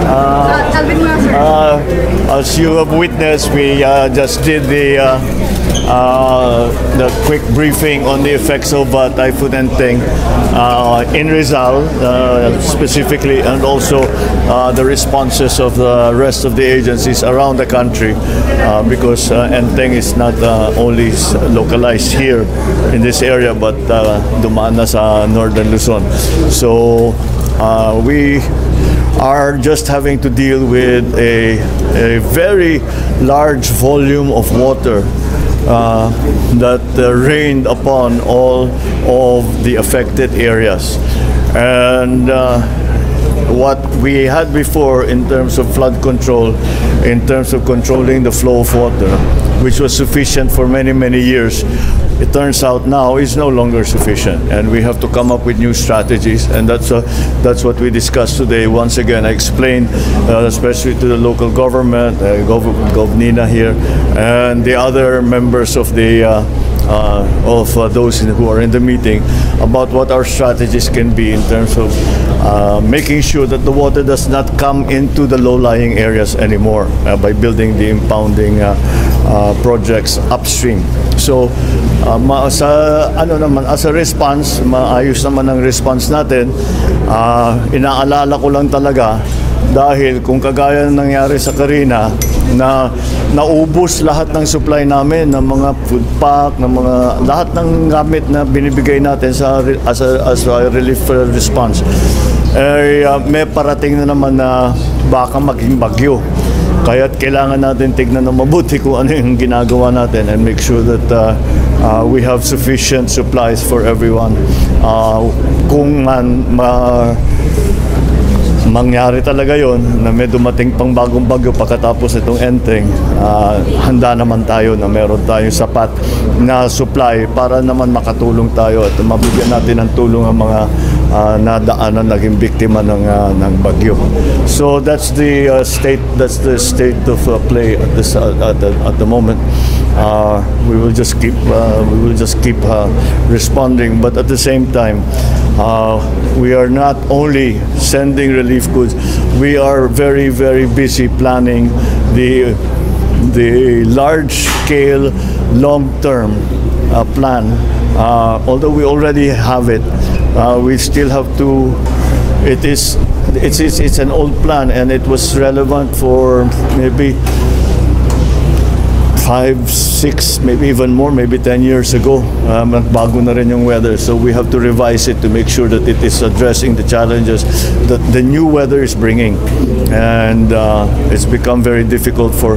Alvin Muna, sir. As you have witnessed, we just did the quick briefing on the effects of Typhoon Enteng in Rizal specifically, and also the responses of the rest of the agencies around the country, because Enteng is not only localized here in this area, but dumaan na sa Northern Luzon. So we are just having to deal with a very large volume of water that rained upon all of the affected areas. And what we had before in terms of flood control, in terms of controlling the flow of water, which was sufficient for many, many years, it turns out now is no longer sufficient, and we have to come up with new strategies, and that's what we discussed today. Once again, I explained, especially to the local government, Gov Nina here, and the other members of the those who are in the meeting, about what our strategies can be in terms of making sure that the water does not come into the low-lying areas anymore by building the impounding projects upstream. So as a response, maayos naman ang response natin. Inaalala ko lang talaga, dahil kung kagaya ng nangyari sa Carina, na naubos lahat ng supply namin ng mga food pack, ng mga lahat ng gamit na binibigay natin as a relief response, may parating na naman na baka maging bagyo. Kaya't kailangan natin tignan ng mabuti kung ano yung ginagawa natin, and make sure that we have sufficient supplies for everyone. Kung mangyari talaga yon na may dumating pang bagong bagyo pagkatapos itong Enteng, handa naman tayo na meron tayong sapat na supply para naman makatulong tayo at mabigyan natin ng tulong ang mga nadaanan, naging biktima ng bagyo. So that's the state of play at the moment. We will just keep responding, but at the same time, we are not only sending relief goods, we are very, very busy planning the large-scale, long-term plan. Although we already have it, we still have to. It's an old plan, and it was relevant for maybe 5, 6, maybe even more, maybe 10 years ago. Bago na rin yung weather, so we have to revise it to make sure that it is addressing the challenges that the new weather is bringing. And it's become very difficult for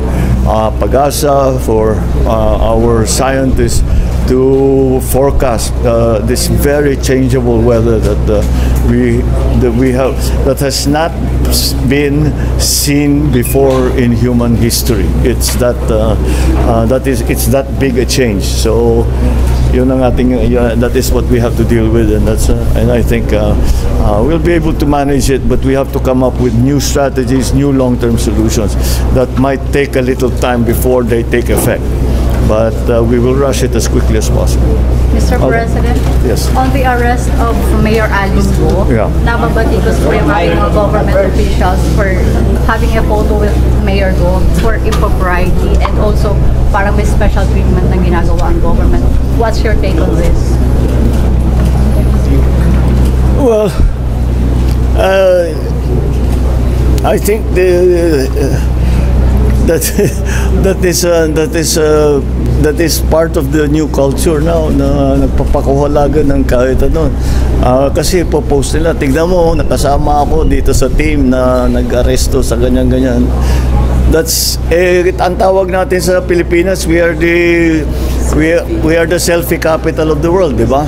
PAGASA, for our scientists to forecast this very changeable weather that we have, that has not been seen before in human history. It's that big a change. So yun ang ating, that is what we have to deal with, and I think we'll be able to manage it, but we have to come up with new strategies, new long-term solutions that might take a little time before they take effect. But we will rush it as quickly as possible. Mr. President, yes. On the arrest of Mayor Alice Go, nababatikos po yung ating mga government officials for having a photo with Mayor Go for impropriety, and also parang may special treatment na ginagawa ang government. What's your take on this? Well, I think that is part of the new culture now, na nagpapakuhalaga ng kahit ano. Kasi po-post nila, tignan mo, nakasama ako dito sa team na nag-aresto sa ganyan-ganyan. That's ang tawag natin sa Pilipinas, we are the selfie capital of the world, di ba?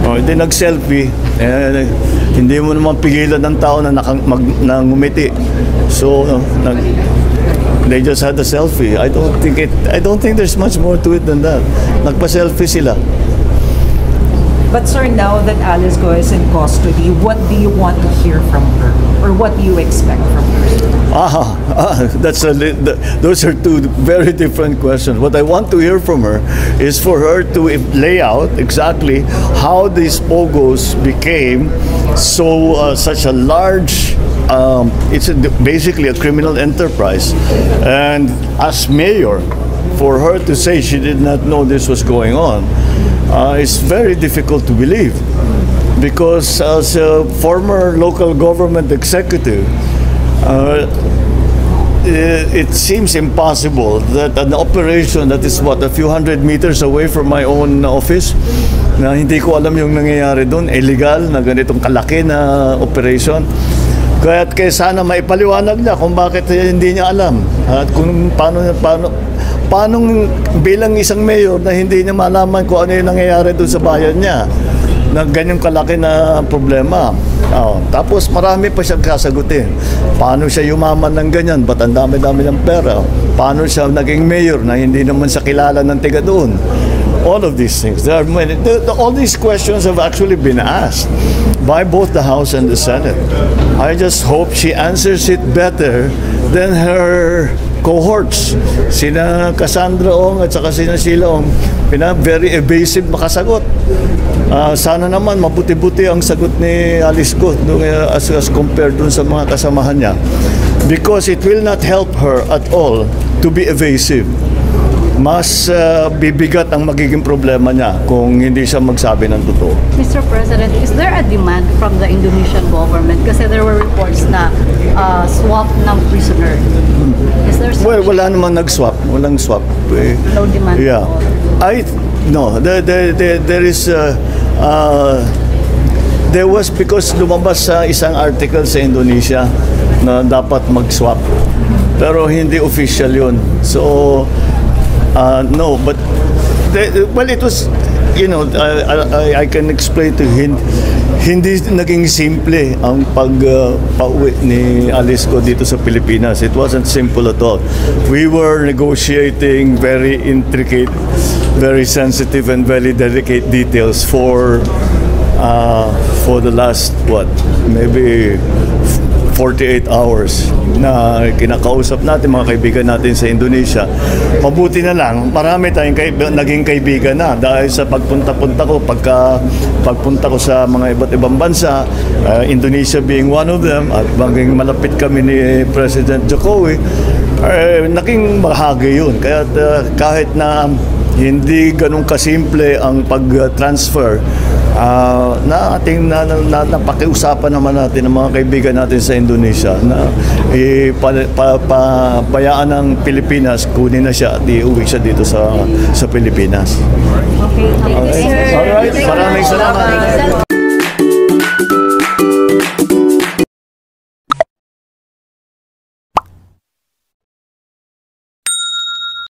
Hindi nag-selfie, hindi mo naman pigilan ng tao na ngumiti. So they just had a selfie. I don't think there's much more to it than that. Nagpa-selfie sila. But sir, now that Alice Go is in custody, what do you want to hear from her, or what do you expect from her? Those are two very different questions. What I want to hear from her is for her to lay out exactly how these pogos became such a large basically a criminal enterprise. And as mayor, for her to say she did not know this was going on, it's very difficult to believe. Because as a former local government executive, it seems impossible that an operation that is a few hundred meters away from my own office, na hindi ko alam yung nangyayari doon, illegal na ganitong kalaki na operation. Kaya sana maipaliwanag niya kung bakit hindi niya alam at kung paano bilang isang mayor na hindi niya malaman kung ano yung nangyayari doon sa bayan niya na ganyang kalaki na problema. Tapos marami pa siyang kasagutin. Paano siya yumaman ng ganyan? Ba't ang dami-dami ng pera? Paano siya naging mayor na hindi naman siya kilala ng tiga doon? All of these things. There are many, all these questions have actually been asked by both the House and the Senate. I just hope she answers it better than her cohorts. Sina Cassandra Ong at saka sina Sheila Ong, very evasive makasagot. Sana naman mabuti-buti ang sagot ni Alice Go as compared dun sa mga kasamahan niya. Because it will not help her at all to be evasive. Mas bibigat ang magiging problema niya kung hindi siya magsabi ng totoo. Mr. President, is there a demand from the Indonesian government? Kasi there were reports na swap ng prisoner. Is there Well, wala naman nag-swap. Walang swap. no demand Yeah. at all? No, there is there was, because lumabas sa isang article sa Indonesia na dapat mag-swap. Pero hindi official yun. So, no, but, well, it was, I can explain to him, hindi naging simple ang pauwi ni Alice Go dito sa Pilipinas. It wasn't simple at all. We were negotiating very intricate, very sensitive and very delicate details for the last, maybe 48 hours na kinakausap natin mga kaibigan natin sa Indonesia. Mabuti na lang, marami tayong naging kaibigan na dahil sa pagpunta ko sa mga iba't ibang bansa, Indonesia being one of them, at maging malapit kami ni President Jokowi, naging bahagi yun. Kaya kahit na hindi ganun kasimple ang pag-transfer, napakiusapan naman natin ng mga kaibigan natin sa Indonesia na bayaan ng Pilipinas, kunin na siya at iuwi siya dito sa Pilipinas. Okay, thank you, sir. Alright, maraming salamat.